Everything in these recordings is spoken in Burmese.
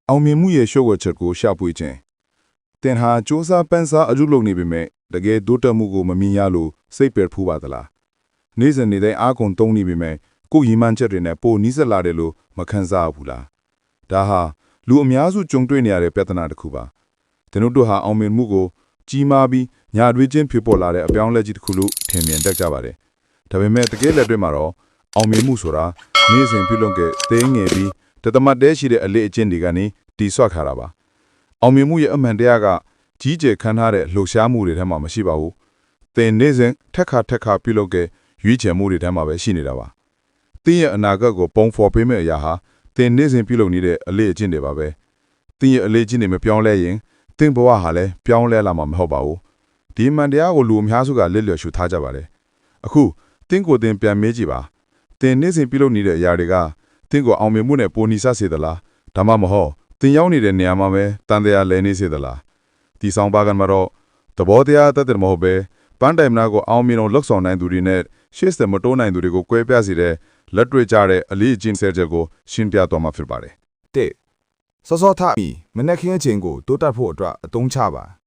အောင်မြင်မှုရဲ့ရှုပ်ဝက်ချက်ကိုရှာဖွေခြင်းတင်ဟာစ조사ပန်းစားအကျုလုပ်နေပေမဲ့တကယ်တိုးတက်မှုကိုမမြင်ရလို့စိတ်ပယ်ဖူးပါသလားနေ့စဉ်နေ့တိုင်းအားကုန်သုံးနေပေမဲ့ကိုယ်ရည်မှန်းချက်တွေနဲ့ပိုနီးစပ်လာတယ်လို့မခံစားဘူးလားဒါဟာလူအများစုကြုံတွေ့နေရတဲ့ပြဿနာတစ်ခုပါကျွန်တော်တို့ဟာအောင်မြင်မှုကိုကြီးမားပြီးညာတွေးချင်းဖြစ်ပေါ်လာတဲ့အပြောင်းလဲကြီးတစ်ခုလို့ထင်မြင်တတ်ကြပါတယ်ဒါပေမဲ့တကယ်လက်တွေ့မှာတော့အောင်မြင်မှုဆိုတာနေ့စဉ်ပြုလုပ်တဲ့သေးငယ်ပြီးတသမတ်တဲရှိတဲ့အလေးအကျင့်တွေကနေတည်ဆောက်ခါတာပါအောင်မြင်မှုရဲ့အမှန်တရားကကြီးကျယ်ခမ်းနားတဲ့လှုပ်ရှားမှုတွေထဲမှာမရှိပါဘူးသင်နေ့စဉ်ထက်ခါပြုလုပ်တဲ့ရွေးချယ်မှုတွေထဲမှာပဲရှိနေတာပါသင်ရဲ့အနာဂတ်ကိုပုံဖော်ပေးမယ့်အရာဟာသင်နေ့စဉ်ပြုလုပ်နေတဲ့အလေးအကျင့်တွေပါပဲသင်ရဲ့အလေးအကျင့်တွေမပြောင်းလဲရင်သင်ဘဝဟာလည်းပြောင်းလဲလာမှာမဟုတ်ပါဘူးဒီမှန်တရားကိုလူအများစုကလက်လျော်ရှုထားကြပါတယ်အခုသင်ကိုယ်သင်ပြန်မေးကြည့်ပါသင်နေ့စဉ်ပြုလုပ်နေတဲ့အရာတွေကသင်ကိုအောင်မြင်မှုနဲ့ပိုနီးစပ်စေသလားဒါမှမဟုတ်သင်ရောက်နေတဲ့နေရာမှာပဲတန်တရားလဲနေစေသလားဒီဆောင်ပါကမှာတော့သဘောတရားတတ်တယ်မဟုတ်ပဲပန်းတိုင်မနာကိုအောင်မြင်အောင်လှုပ်ဆောင်နိုင်သူတွေနဲ့ရှေ့ဆက်မတိုးနိုင်သူတွေကိုကွဲပြားစေတဲ့လက်တွေ့ကြတဲ့အလေးအကျင့်ဆဲချက်ကိုရှင်းပြသွားမှာဖြစ်ပါတယ်တဲ့စောစောထပြီးမနေ့ခင်းချင်းကိုတိုးတက်ဖို့အတွက်အသုံးချပ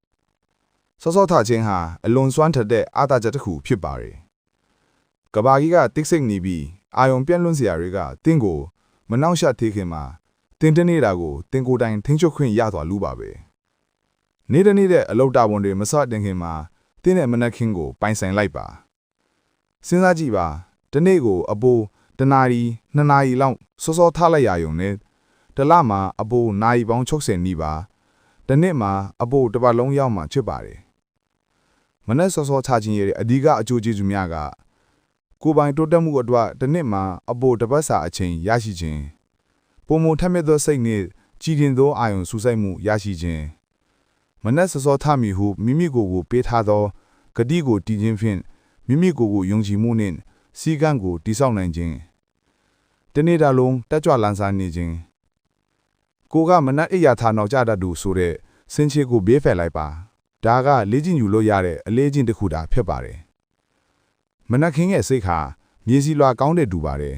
ါစောစောထချင်းဟာအလွန်စွမ်းထက်တဲ့အာသာချက်တစ်ခုဖြစ်ပါတယ်ကဘာကြီးကတိတ်ဆိတ်နေပြီးအာယုံပြန့်လွင့်စရာတွေကတင်းကိုမနှောက်ယှက်သေးခင်မှာတင်းတနေတာကိုတင်းကိုယ်တိုင်ထိန်းချုပ်ခွင့်ရသွားလူပါပဲနေ့တနေ့တဲ့အလောက်တာဝန်တွေမစတင်ခင်မှာတင်းနဲ့မနက်ခင်းကိုပိုင်ဆိုင်လိုက်ပါစဉ်းစားကြည့်ပါဒီနေ့ကိုအပိုးတနာရီ2နာရီလောက်စောစောထားလိုက်ရယုံနဲ့တလမှာအပိုးနာရီပေါင်း60နီးပါဒီနေ့မှာအပိုးတစ်ပတ်လုံးရောက်မှဖြစ်ပါတယ်မနက်စောစောချခြင်းရဲ့အဓိကအကျိုးကျေးဇူးများကကိုယ်ပိုင်တိုးတက်မှုအတွက်ဒီနေ့မှာအပိုးတစ်ပတ်စာအချိန်ရရှိခြင်းပုံမထက်မြက်သောစိတ်နဲ့ကြည်တင်သောအာယုံစူးစိုက်မှုရရှိခြင်းမနက်စောစောထမီဟုမိမိကိုယ်ကိုပေးထားသောဂတိကိုတည်ခြင်းဖြင့်မိမိကိုယ်ကိုယုံကြည်မှုနှင့်စီကံကိုတည်ဆောက်နိုင်ခြင်းတနေ့တာလုံးတက်ကြွလန်းစားနေခြင်းကိုကမနက်အိယာထားနောက်ကြတတ်သူဆိုတဲ့စင်ချေကိုဘေးဖယ်လိုက်ပါဒါကလေးကျင်ယူလို့ရတဲ့အလေးချင်းတစ်ခုတာဖြစ်ပါတယ်မနက်ခင်းရဲ့စိတ်ဟာမြေစီလွာကောင်းတဲ့တူပါတယ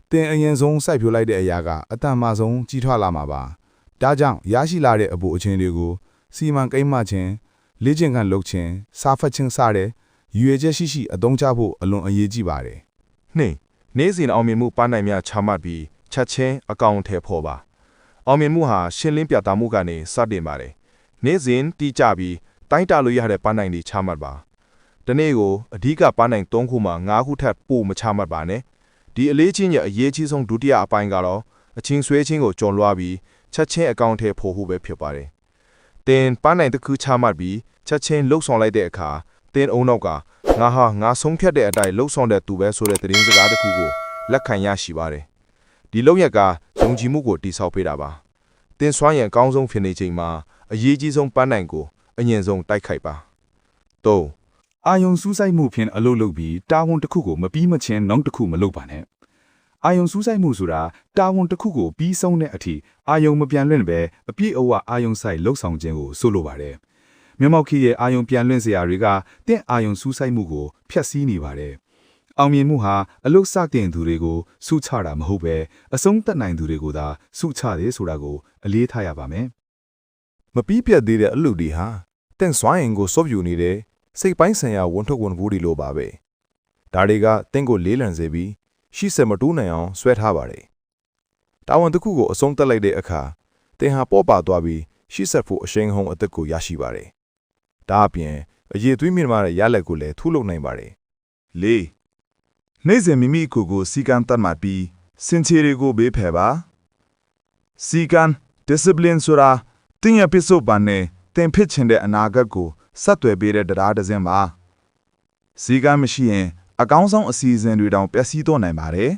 ်တင်အရင်ဆုံးစိုက်ဖြိုးလိုက်တဲ့အရာကအတန်မှဆုံးကြီးထွားလာမှာပါဒါကြောင့်ရရှိလာတဲ့အပူအချင်းတွေကိုစီမံကိန်းမှခြင်းလေ့ကျင့်ခန်းလုပ်ခြင်းစားဖတ်ခြင်းစတဲ့ရွေချက်ရှိအသုံးချဖို့အလွန်အရေးကြီးပါတယ်နေ့စဉ်အောင်မြင်မှုပန်းနိုင်များချမှတ်ပြီးချက်ချင်းအကောင့်ထဲပေါ်ပါအောင်မြင်မှုဟာရှင်းလင်းပြသမှုကနေစတင်ပါတယ်နေ့စဉ်တီးကြပြီးတိုင်းတာလို့ရတဲ့ပန်းနိုင်တွေချမှတ်ပါဒီနေ့ကိုအဓိကပန်းနိုင်3ခုမှ5ခုထပ်ပို့မချမှတ်ပါနဲ့ဒီအလေးချင်းရဲ့အရေးကြီးဆုံးဒုတိယအပိုင်းကတော့အချင်းဆွဲချင်းကိုကျော်လွှားပြီးချက်ချင်းအကောင့်ထဲပေါ်ဖို့ပဲဖြစ်ပါတယ်တင်ပန်းနိုင်တစ်ခုချမှတ်ပြီးချက်ချင်းလှုပ်ဆောင်လိုက်တဲ့အခါတင်အုံနောက်ကငါဆုံးဖြတ်တဲ့အတိုင်းလှုပ်ဆောင်တဲ့သူပဲဆိုတဲ့သတင်းစကားတစ်ခုကိုလက်ခံရရှိပါတယ်ဒီလုံရက်ကယုံကြည်မှုကိုတိဆောက်ပေးတာပါတင်စွမ်းရည်အကောင်းဆုံးဖြစ်နေချိန်မှာအရေးကြီးဆုံးပန်းနိုင်ကိုအငြင်းဆုံးတိုက်ခိုက်ပါ3အာယုံစူးစိုက်မှုဖြင့်အလုပ်လုပ်ပြီးတာဝန်တစ်ခုကိုမပြီးမချင်းနောက်တစ်ခုမလုပ်ပါနဲ့အာယုံစူးစိုက်မှုဆိုတာတာဝန်တစ်ခုကိုပြီးဆုံးတဲ့အထိအာယုံမပြန်လွင့်ပဲအပြည့်အဝအာယုံဆိုင်လှုပ်ဆောင်ခြင်းကိုဆိုလိုပါတယ်မျက်မှောက်ခေရဲ့အာယုံပြန်လွင့်စရာတွေကတင့်အာယုံစူးစိုက်မှုကိုဖျက်ဆီးနေပါတယ်အောင်မြင်မှုဟာအလုတ်စတင်သူတွေကိုစုချတာမဟုတ်ပဲအဆုံးသတ်နိုင်သူတွေကိုသာစုချတယ်ဆိုတာကိုအလေးထားရပါမယ်မပြီးပြတ်သေးတဲ့အလုပ်တွေဟာတင့်စွမ်းရင်ကိုစော့ပြူနေတဲ့စိတ်ပိုင်းဆိုင်ရာဝန်ထုတ်ဝန်ဘူးတွေလိုပါပဲဒါတွေကတင့်ကိုလေးလံစေပြီးရှေ့ဆက်မတိုးနိုင်အောင်ဆွဲထားပါတယ်တာဝန်တစ်ခုကိုအဆုံးသတ်လိုက်တဲ့အခါတင်ဟာပေါ့ပါသွားပြီးရှေ့ဆက်ဖို့အရှိန်ဟုန်အသက်ကိုရရှိပါတယ်ဒါအပြင်အရေးသွေးမြင့်မာတဲ့ရလက်ကိုလည်းထုလုပ်နိုင်ပါတယ်နေ့စဉ်မိမိကိုစီကံတတ်မှတ်ပြီးစင်ချေတွေကိုဘေးဖယ်ပါစီကံ discipline ဆိုတာတင်ရပစ္စုပန်နဲ့တင်ဖြစ်ချင်တဲ့အနာဂတ်ကိုဆက်သွယ်ပေးတဲ့တရားတစ်စင်းပါစီကံမရှိရင်အကောင်းဆုံးအစီအစဉ်တွေတောင်ပျက်စီးသွားနိုင်ပါတယ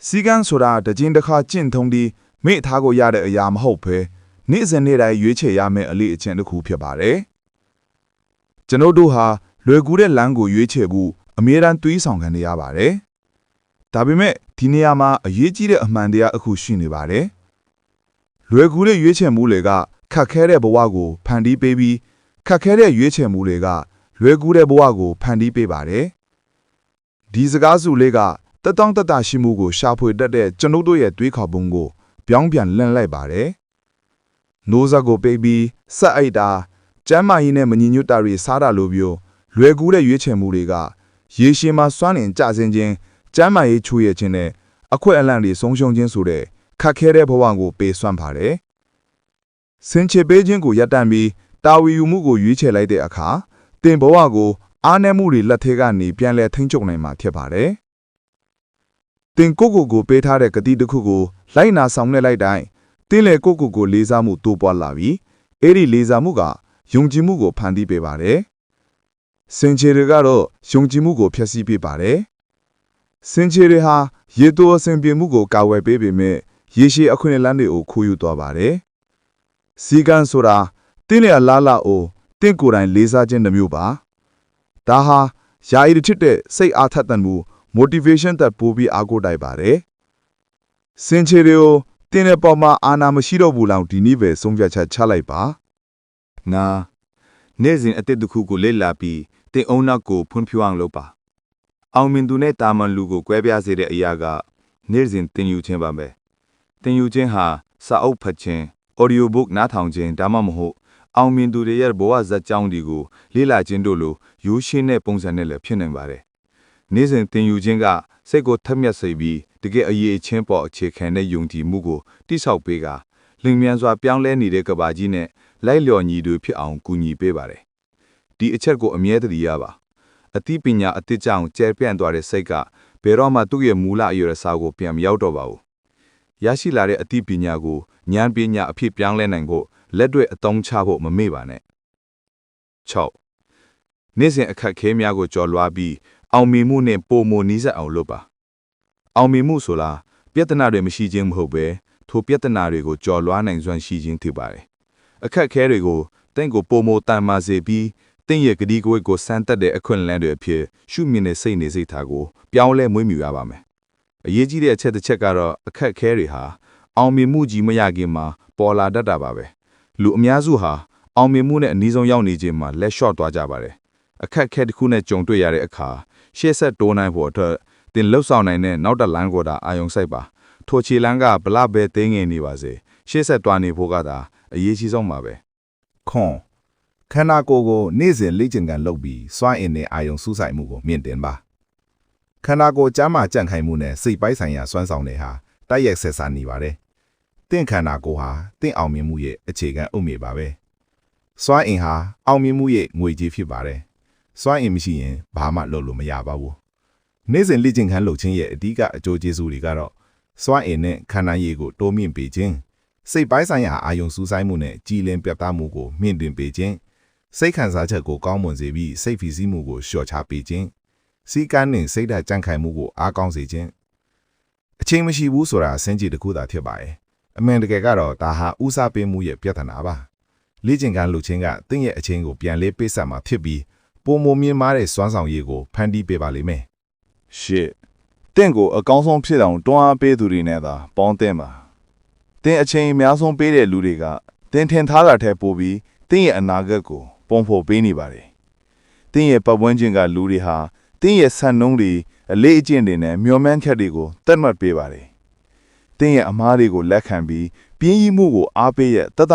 ်စီကံဆိုတာတခြင်းတစ်ခါကျင့်သုံးပြီးမိထားကိုရတဲ့အရာမဟုတ်ဘဲနေ့စဉ်နေ့တိုင်းရွေးချယ်ရမယ့်အလေးအကျင့်တစ်ခုဖြစ်ပါတယ်ကျွန်တော်တို့ဟာလွယ်ကူတဲ့လမ်းကိုရွေးချယ်ဖို့အမြဲတမ်းတွေးဆောင်ခံနေရပါတယ်ဒါပေမဲ့ဒီနေရာမှာအရေးကြီးတဲ့အမှန်တရားအခုရှိနေပါတယ်လွယ်ကူတဲ့ရွေးချယ်မှုတွေကခက်ခဲတဲ့ဘဝကိုဖန်တီးပေးပြီးခက်ခဲတဲ့ရွေးချယ်မှုတွေကလွယ်ကူတဲ့ဘဝကိုဖန်တီးပေးပါတယ်ဒီစကားစုလေးကတက်တောင့်တက်တာရှိမှုကိုရှာဖွေတတ်တဲ့ကျွန်ုပ်တို့ရဲ့တွေးခေါ်ပုံကိုပြောင်းပြန်လန့်လိုက်ပါတယ် နိုးဇာကိုပေးပြီးဆက်အိတ်တာကျမ်းမာရေးနဲ့မညီညွတ်တာတွေစားတာလိုမျိုးလွယ်ကူတဲ့ရွေးချယ်မှုတွေကရေရှည်မှာစွမ်းအင်ကျဆင်းခြင်းကျမ်းမာရေးချိုးရခြင်းနဲ့အခွင့်အလမ်းတွေဆုံးရှုံးခြင်းဆိုတဲ့ခက်ခဲတဲ့ဘဝကိုပေးစွမ်းပါတယ်။စင်ချေပေးခြင်းကိုရပ်တန့်ပြီးတာဝီယူမှုကိုရွေးချယ်လိုက်တဲ့အခါတင်ဘဝကိုအားနည်းမှုတွေလက်ထဲကနေပြန်လည်ထိန်းချုပ်နိုင်မှာဖြစ်ပါတယ်။တင်ကိုပေးထားတဲ့ဂတိတစ်ခုကိုလိုက်နာဆောင်နဲ့လိုက်တိုင်းတင်းလေကိုလေးစားမှုတိုးပွားလာပြီးအဲ့ဒီလေးစားမှုကယုံကြည်မှုကိုဖန်တီးပေးပါတယ်။စင်ချေတွေကတော့ယုံကြည်မှုကိုဖျက်ဆီးပေးပါတယ်။စင်ချေတွေဟာရေတိုအစဉ်ပြေမှုကိုကာဝယ်ပေးပေမဲ့ရေရှည်အခွင့်အလမ်းတွေကိုခိုးယူသွားပါတယ်။စီကံဆိုတာတင်းလေအလားလာအိုတင့်ကိုယ်တိုင်လေးစားခြင်းတစ်မျိုးပါ။ဒါဟာယာယီတစ်တဲ့စိတ်အားထက်သန်မှု motivation တက်ပို့ပြီးအားကိုးတိုက်ပါတယ်။စင်ချေတွေကိုတင်းတဲ့ပေါ်မှာအာနာမရှိတော့ဘူးလောက်ဒီနည်းပဲဆုံးဖြတ်ချက်ချလိုက်ပါ။နာနေ့စဉ်အတစ်တစ်ခုကိုလေ့လာပြီးတင်အုံနောက်ကိုဖွံ့ဖြိုးအောင်လုပ်ပါ။အောင်မြင်သူနဲ့တာမန်လူကိုကွဲပြားစေတဲ့အရာကနေ့စဉ်တင်ယူခြင်းပါပဲ။တင်ယူခြင်းဟာစာအုပ်ဖတ်ခြင်း audio book နားထောင်ခြင်းဒါမှမဟုတ်အောင်မြင်သူတွေရဲ့ဘဝဇာတ်ကြောင်းတွေကိုလေ့လာခြင်းတို့လိုရိုးရှင်းတဲ့ပုံစံနဲ့လည်းဖြစ်နိုင်ပါတယ်။နေ့စဉ်တင်ယူခြင်းကစိတ်ကိုထက်မြက်စေပြီးတကယ်အရေးအချင်းပေါ်အခြေခံတဲ့ယုံကြည်မှုကိုတိဆောက်ပေးကလင်မြန်စွာပြောင်းလဲနေတဲ့ကဘာကြီးနဲ့လိုက်လျော်ညီတွေဖြစ်အောင်ကူညီပေးပါတယ်။ဒီအချက်ကိုအမြဲတည်းရပါ။အသိပညာအသစ်ကြောင့်ကျဲပြန့်သွားတဲ့စိတ်ကဘယ်တော့မှသူ့ရဲ့မူလအရွယ်အစားကိုပြန်မရောက်တော့ပါဘူး။ရရှိလာတဲ့အသိပညာကိုဉာဏ်ပညာအဖြစ်ပြောင်းလဲနိုင်ဖို့လက်တွေ့အသုံးချဖို့မမေ့ပါနဲ့။6. နေ့စဉ်အခက်ခဲများကိုကြော်လွှားပြီးအောင်မြင်မှုနဲ့ပုံမနီးစပ်အောင်လုပ်ပါ။အောင်မြင်မှုဆိုတာပြဿနာတွေမရှိခြင်းမဟုတ်ပဲထိုပြဿနာတွေကိုကြော်လွှားနိုင်စွမ်းရှိခြင်းဖြစ်ပါတယ်။အခက်ခဲတွေကိုတင့်ကိုပုံမတန်မာစေပြီးတင့်ရဲ့ဂတိကဝတ်ကိုစမ်းသပ်တဲ့အခွင့်အလမ်းတွေအဖြစ်ရှုမြင်တဲ့စိတ်နေစိတ်ထားကိုပြောင်းလဲမွေးမြူရပါမယ်။အရေးကြီးတဲ့အချက်တစ်ချက်ကတော့အခက်ခဲတွေဟာအောင်မြင်မှုကြီးမရခင်မှာပေါ်လာတတ်တာပါပဲ။လူအများစုဟာအောင်မြင်မှုနဲ့အနည်းဆုံးရောက်နေခြင်းမှာလက်လျှော့သွားကြပါတယ်။အခက်ခဲတစ်ခုနဲ့ကြုံတွေ့ရတဲ့အခါရှေ့ဆက်တိုးနိုင်ဖို့အတွက်တင်လှုပ်ဆောင်နိုင်တဲ့နောက်တစ်လမ်းကိုသာအာရုံစိုက်ပါထိုခြေလမ်းကဘလပဲတင်းငင်နေပါစေရှေ့ဆက်တွားနေဖို့ကသာအရေးကြီးဆုံးပါပဲခွန်ခန္ဓာကိုယ်ကိုနေ့စဉ်လေ့ကျင့်ခန်းလုပ်ပြီးစွမ်းအင်နဲ့အာရုံစူးစိုက်မှုကိုမြင့်တင်ပါခန္ဓာကိုယ်ကျန်းမာကြံ့ခိုင်မှုနဲ့စိတ်ပိုင်းဆိုင်ရာစွမ်းဆောင်တွေဟာတိုက်ရိုက်ဆက်ဆံနေပါတယ်တင့်ခန္ဓာကိုယ်ဟာတင့်အောင်မြင်မှုရဲ့အခြေခံအုတ်မြစ်ပါပဲစွမ်းအင်ဟာအောင်မြင်မှုရဲ့ငွေကြေးဖြစ်ပါတယ်စွမ်းအင်မရှိရင်ဘာမှလုပ်လို့မရပါဘူးနေ့စဉ်လေ့ကျင့်ခန်းလုပ်ခြင်းရဲ့အဓိကအကျိုးကျေးဇူးတွေကတော့စွမ်းအင်နဲ့ခန္ဓာရည်ကိုတိုးမြင့်ပေးခြင်းစိတ်ပိုင်းဆိုင်ရာအာရုံစူးစိုက်မှုနဲ့ကြည်လင်ပြတ်သားမှုကိုမြင့်တင်ပေးခြင်းစိတ်ခံစားချက်ကိုကောင်းမွန်စေပြီးစိတ်ဖိစီးမှုကိုလျှော့ချပေးခြင်းစီကန်းနဲ့စိတ်ဓာတ်ကြံ့ခိုင်မှုကိုအားကောင်းစေခြင်းအချိန်မရှိဘူးဆိုတာစင်ကြယ်တစ်ခုသာဖြစ်ပါတယ်အမှန်တကယ်ကတော့ဒါဟာဥစားပေးမှုရဲ့ပြဿနာပါလေ့ကျင့်ခန်းလုပ်ခြင်းကတင့်ရဲ့အချင်းကိုပြန်လေးပေးဆက်မှာဖြစ်ပြီးပုံမမြင်မာတဲ့စွမ်းဆောင်ရည်ကိုဖန်တီးပေးပါလိမ့်မယ်ရှစ်တင့်ကိုအကောင်းဆုံးဖြစ်အောင်တွန်းအားပေးသူတွေနဲ့သာပေါင်းသင်းပါတင်းအချိန်အများဆုံးပေးတဲ့လူတွေကတင်းထင်ထားတာထက်ပိုပြီးတင်းရဲ့အနာဂတ်ကိုပုံဖော်ပေးနေပါတယ်တင်းရဲ့ပတ်ဝန်းကျင်ကလူတွေဟာတင်းရဲ့ဆန်နှုံးတွေအလေးအကျင့်တွေနဲ့မျှော်မှန်းချက်တွေကိုတတ်မှတ်ပေးပါတယ်တင်းရဲ့အမားတွေကိုလက်ခံပြီးပြင်းကြီးမှုကိုအားပေးရဲ့တသက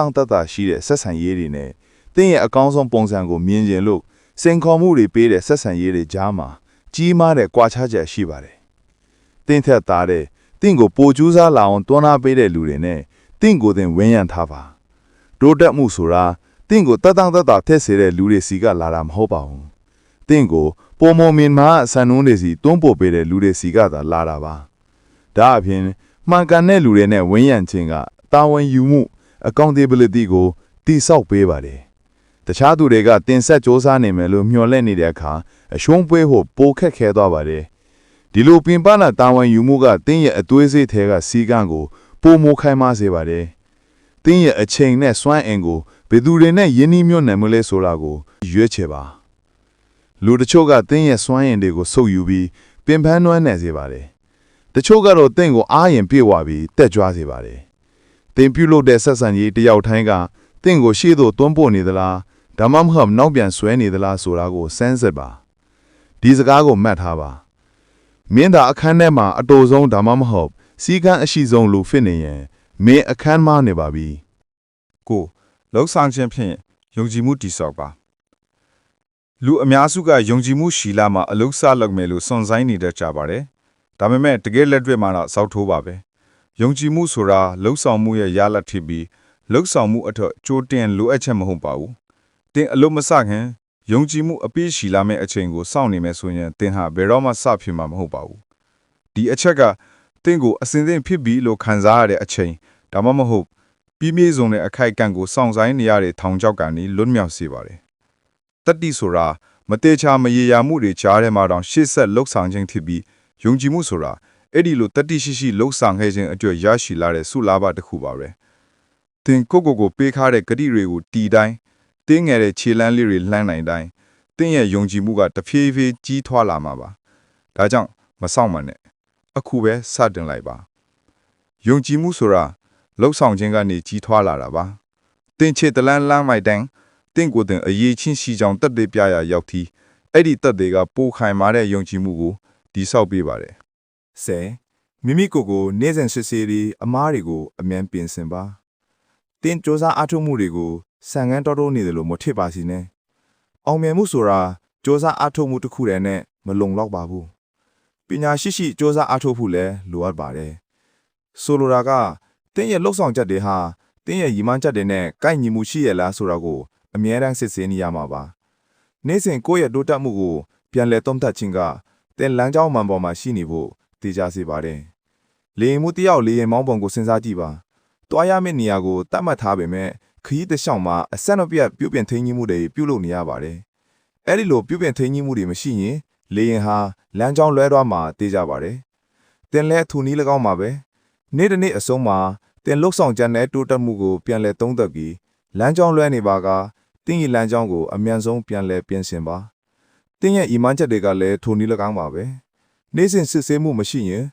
်ရှိတဲ့ဆက်ဆံရေးတွေနဲ့တင်းရဲ့အကောင်းဆုံးပုံစံကိုမြင်ကျင်လို့စင်ခေါ်မှုတွေပေးတဲ့ဆက်ဆံရေးတွေကြားမှာကြီးမားတဲ့ကွာခြားချက်ရှိပါတယ်တင်းထက်သားတဲ့တင်းကိုပိုကျူးစားလာအောင်တွန်းအားပေးတဲ့လူတွေနဲ့တင်းကိုတင်ဝန်းရံထားပါတိုးတက်မှုဆိုတာတင်းကိုတသက်ထက်စေတဲ့လူတွေစီကလာတာမဟုတ်ပါဘူးတင်းကိုပုံမမြင်မှာအဆန်နှုံးတွေစီတွန်းပို့ပေးတဲ့လူတွေစီကသာလာတာပါဒါအပြင်မှန်ကန်တဲ့လူတွေနဲ့ဝန်းရံခြင်းကတာဝန်ယူမှု accountability ကိုတိဆောက်ပေးပါတယ်တခြားသူတွေကတင်ဆက်စ조사နေမယ်လို့မျှော်လင့်နေတဲ့အခါအရှုံးပွဲဖို့ပိုခက်ခဲသွားပါတယ်ဒီလိုပင်ပန်းတာတာဝန်ယူမှုကတင်းရဲ့အသွေးစိတ်ထဲကစီကံကိုပိုမိုခိုင်မာစေပါတယ်တင်းရဲ့အချိန်နဲ့စွမ်းအင်ကိုဘယ်သူတွေနဲ့ယဉ်နှီးမြှုပ်နှံမလဲဆိုတာကိုရွေးချယ်ပါလူတချို့ကတင်းရဲ့စွမ်းအင်တွေကိုစုပ်ယူပြီးပင်ပန်းနွမ်းနယ်စေပါတယ်တချို့ကတော့တင်းကိုအားရင်ပြေဝပြီးတက်ကြွစေပါတယ်တင်းပြုလုပ်တဲ့ဆက်ဆံရေးတယောက်တိုင်းကတင်းကိုရှေ့သို့တွန်းပို့နေသလားဒါမှမဟုတ်နောက်ပြန်ဆွဲနေသလားဆိုတာကိုစမ်းစစ်ပါဒီစကားကိုမှတ်ထားပါမင်းသာအခန်းထဲမှာအတူဆုံးဒါမှမဟုတ်စီကန်းအရှိဆုံးလူဖြစ်နေရင်မင်းအခန်းမနေပါပြီ ကိုလောက်ဆောင်ခြင်းဖြင့်ယုံကြည်မှုတည်ဆောက်ပါလူအများစုကယုံကြည်မှုရှိလာမှအလုဆလုပ်မယ်လို့စွန့်ဆိုင်နေတတ်ကြပါတယ်ဒါပေမဲ့တကယ်လက်တွေ့မှာတော့စောက်ထိုးပါပဲယုံကြည်မှုဆိုတာလှုပ်ဆောင်မှုရဲ့ရလဒ်ဖြစ်ပြီးလှုပ်ဆောင်မှုအထက်ကြိုးတင်လိုအပ်ချက်မဟုတ်ပါဘူးတင်အလို့မစခင်ယုံကြည်မှုအပြည့်ရှိလာမယ့်အချိန်ကိုစောင့်နေမယ်ဆိုရင်တင်ဟာဘယ်တော့မှစဖြစ်မှာမဟုတ်ပါဘူးဒီအချက်ကတင်ကိုအစင်စင်ဖြစ်ပြီးလို့ခံစားရတဲ့အချိန်ဒါမှမဟုတ်ပြီးမြေစုံတဲ့အခိုက်အတန့်ကိုစောင့်ဆိုင်နေရတဲ့ထောင်ချောက်ကနေလွတ်မြောက်စေပါတယ်တတိဆိုတာမတေချာမရေရာမှုတွေကြားထဲမှာတောင်ရှေ့ဆက်လှုပ်ဆောင်ခြင်းဖြစ်ပြီးယုံကြည်မှုဆိုတာအဲ့ဒီလိုတတိရှိရှိလှုပ်ဆောင်ခဲ့ခြင်းအတွက်ရရှိလာတဲ့ဆုလာဘတစ်ခုပါပဲတင်ကိုပေးခါတဲ့ဂတိတွေကိုတီတိုင်းတင်းငယ်တဲ့ခြေလမ်းလေးတွေလှမ်းနိုင်တိုင်းတင်းရဲ့ယုံကြည်မှုကတဖြည်းဖြည်းကြီးထွားလာမှာပါဒါကြောင့်မဆောင်မနဲ့အခုပဲစတင်လိုက်ပါယုံကြည်မှုဆိုတာလှုပ်ဆောင်ခြင်းကနေကြီးထွားလာတာပါတင်းချေတလန်းလမ်းမိုက်တိုင်းတင်းကိုတင်အရေးချင်းရှိကြောင်တက်သေးပြရရောက်သီးအဲ့ဒီတက်သေးကပိုခိုင်မာတဲ့ယုံကြည်မှုကိုတိဆောက်ပေးပါတယ်ဆယ်မိမိကိုနေ့စဉ်စစ်ဆေးပြီးအမားတွေကိုအမြန်ပြင်ဆင်ပါတင်းစ조사အားထုတ်မှုတွေကိုဆန်ငန်းတော်တော်နေတယ်လို့မထစ်ပါစီနဲ့အောင်မြင်မှုဆိုတာစ조사အားထုတ်မှုတစ်ခုတည်းနဲ့မလုံလောက်ပါဘူးပညာရှိစ조사အားထုတ်ဖို့လည်းလိုအပ်ပါတယ်ဆိုလိုတာကတင်းရဲ့လှုပ်ဆောင်ချက်တွေဟာတင်းရဲ့ရည်မှန်းချက်တွေနဲ့ကိုက်ညီမှုရှိရလားဆိုတာကိုအမြဲတမ်းစစ်ဆေးနေရမှာပါနေ့စဉ်ကိုယ့်ရဲ့တိုးတက်မှုကိုပြန်လည်သုံးသပ်ခြင်းကတင်းလမ်းကြောင်းမှန်ပေါ်မှာရှိနေဖို့တည်ကြစေပါတယ်လေရင်မှုတယောက်လေရင်မောင်းပုံကိုစဉ်းစားကြည့်ပါတွားရမယ့်နေရာကိုတတ်မှတ်ထားပေမဲ့ခရီးတစ်လျှောက်မှာအဆက်မပြတ်ပြုပြင်ထိန်းကြီးမှုတွေပြုလုပ်နေရပါတယ်အဲ့ဒီလိုပြုပြင်ထိန်းကြီးမှုတွေမရှိရင်လေရင်ဟာလမ်းကြောင်းလွဲသွားမှာတည်ကြပါတယ်တင်းလဲထူနီး၎င်းမှာပဲနေ့တစ်နေ့အဆုံးမှာတင်လှုပ်ဆောင်ချက်နဲ့တိုးတက်မှုကိုပြန်လည်သုံးသပ်ပြီးလမ်းကြောင်းလွဲနေပါကတင်းရဲ့လမ်းကြောင်းကိုအမြန်ဆုံးပြန်လည်ပြင်ဆင်ပါတင်းရဲ့ဤမှန်းချက်တွေကလည်းထိုနည်း၎င်းပါပဲနေ့စဉ်စစ်ဆေးမှုမရှိရင်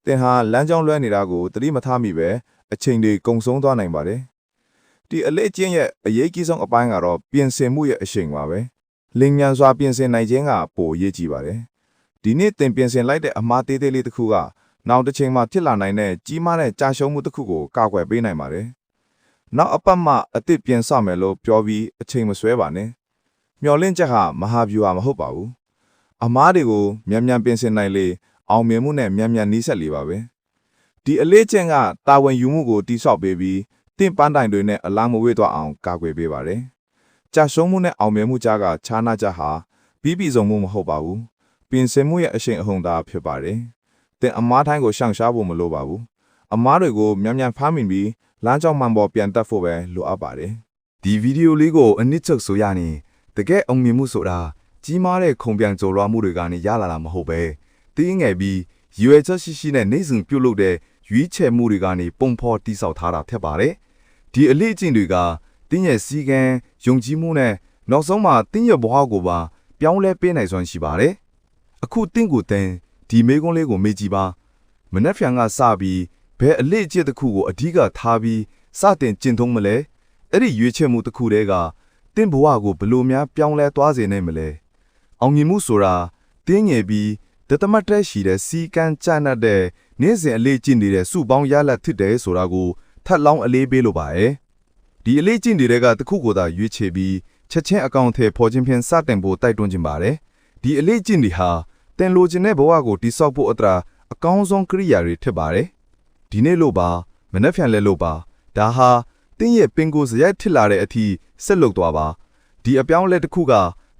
တင်ဟာလမ်းကြောင်းလွဲနေတာကိုသတိမထားမိပဲအချိန်တွေကုန်ဆုံးသွားနိုင်ပါတယ်ဒီအလေးကျင့်ရဲ့အရေးကြီးဆုံးအပိုင်းကတော့ပြင်ဆင်မှုရဲ့အရှိန်ပါပဲလင်မြန်စွာပြင်ဆင်နိုင်ခြင်းကပိုအရေးကြီးပါတယ်ဒီနေ့တင်ပြင်ဆင်လိုက်တဲ့အမှားသေးသေးလေးတစ်ခုကနောက်တစ်ချိန်မှာဖြစ်လာနိုင်တဲ့ကြီးမားတဲ့ကြာရှုံးမှုတစ်ခုကိုကာကွယ်ပေးနိုင်ပါတယ်။နောက်အပတ်မှအသစ်ပြင်ဆမယ်လို့ပြောပြီးအချိန်မဆွဲပါနဲ့။မျော်လင့်ချက်ဟာမဟာဗျူဟာမဟုတ်ပါဘူး။အမားတွေကိုမြန်မြန်ပြင်ဆင်နိုင်လေအောင်မြင်မှုနဲ့မြန်မြန်နှီးဆက်လေပါပဲ။ဒီအလေးကျင့်ကတာဝန်ယူမှုကိုတိဆောက်ပေးပြီးတင့်ပန်းတိုင်တွေနဲ့အလားမဝေးသွားအောင်ကာကွယ်ပေးပါတယ်။ကြာရှုံးမှုနဲ့အောင်မြင်မှုကြားကခြားနာချက်ဟာပြီးပြည်စုံမှုမဟုတ်ပါဘူး။ပြင်ဆင်မှုရဲ့အရှိန်အဟုန်သာဖြစ်ပါတယ်။တင်အမားတိုင်းကိုရှောင်ရှားဖို့မလိုပါဘူးအမားတွေကိုမြန်မြန်ဖမ်းမိပြီးလမ်းကြောင်းမှန်ပေါ်ပြန်တက်ဖို့ပဲလိုအပ်ပါတယ်ဒီဗီဒီယိုလေးကိုအနစ်ချုပ်ဆိုရရင်တကယ်အောင်မြင်မှုဆိုတာကြီးမားတဲ့ခုံပြန်ကြော်လွှားမှုတွေကနေရလာတာမဟုတ်ပဲတင်းငယ်ပြီးရွယ်ချက်ရှိနဲ့နေစဉ်ပြုတ်လို့တဲ့ရွေးချယ်မှုတွေကနေပုံဖော်တိဆောက်ထားတာဖြစ်ပါတယ်ဒီအလေးအကျင့်တွေကတင်းရဲ့စီကံယုံကြည်မှုနဲ့နောက်ဆုံးမှာတင်းရဲ့ဘဝကိုပါပြောင်းလဲပေးနိုင်စွမ်းရှိပါတယ်အခုတင်းကိုတင်ဒီမေကွန်းလေးကိုမေးကြည့်ပါမနှက်ဖြန်ကစပြီးဘယ်အလေးအကျင့်တစ်ခုကိုအဓိကထားပြီးစတင်ကျင့်သုံးမလဲအဲ့ဒီရွေးချယ်မှုတစ်ခုတည်းကတင်းဘဝကိုဘယ်လိုများပြောင်းလဲသွားစေနိုင်မလဲအောင်မြင်မှုဆိုတာတင်းငယ်ပြီးတသမတ်တဲ့ရှိတဲ့စီကံကြနတ်တဲ့နေ့စဉ်အလေးကျင့်နေတဲ့စုပေါင်းရလတ်ဖြစ်တယ်ဆိုတာကိုထပ်လောင်းအလေးပေးလိုပါရဲ့ဒီအလေးကျင့်တွေကတစ်ခုကိုသာရွေးချယ်ပြီးချက်ချင်းအကောင့်ထဲပေါ်ခြင်းဖြင့်စတင်ဖို့တိုက်တွန်းခြင်းပါတယ်ဒီအလေးကျင့်တွေဟာတင်လိုချင်တဲ့ဘဝကိုတိဆောက်ဖို့အကောင်းဆုံးကိရိယာတွေဖြစ်ပါတယ်ဒီနေ့လို့ပါမနှက်ဖြန်လဲလို့ပါဒါဟာတင်းရဲ့ပင်ကိုစရိုက်ထစ်လာတဲ့အထိဆက်လုပ်သွားပါဒီအပြောင်းလဲတစ်ခုက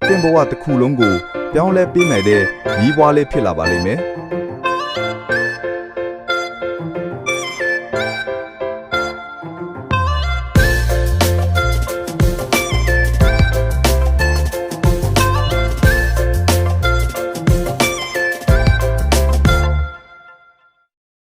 တင်းဘဝတစ်ခုလုံးကိုပြောင်းလဲပေးနိုင်တဲ့ညီးပွားလေးဖြစ်လာပါလိမ့်မယ်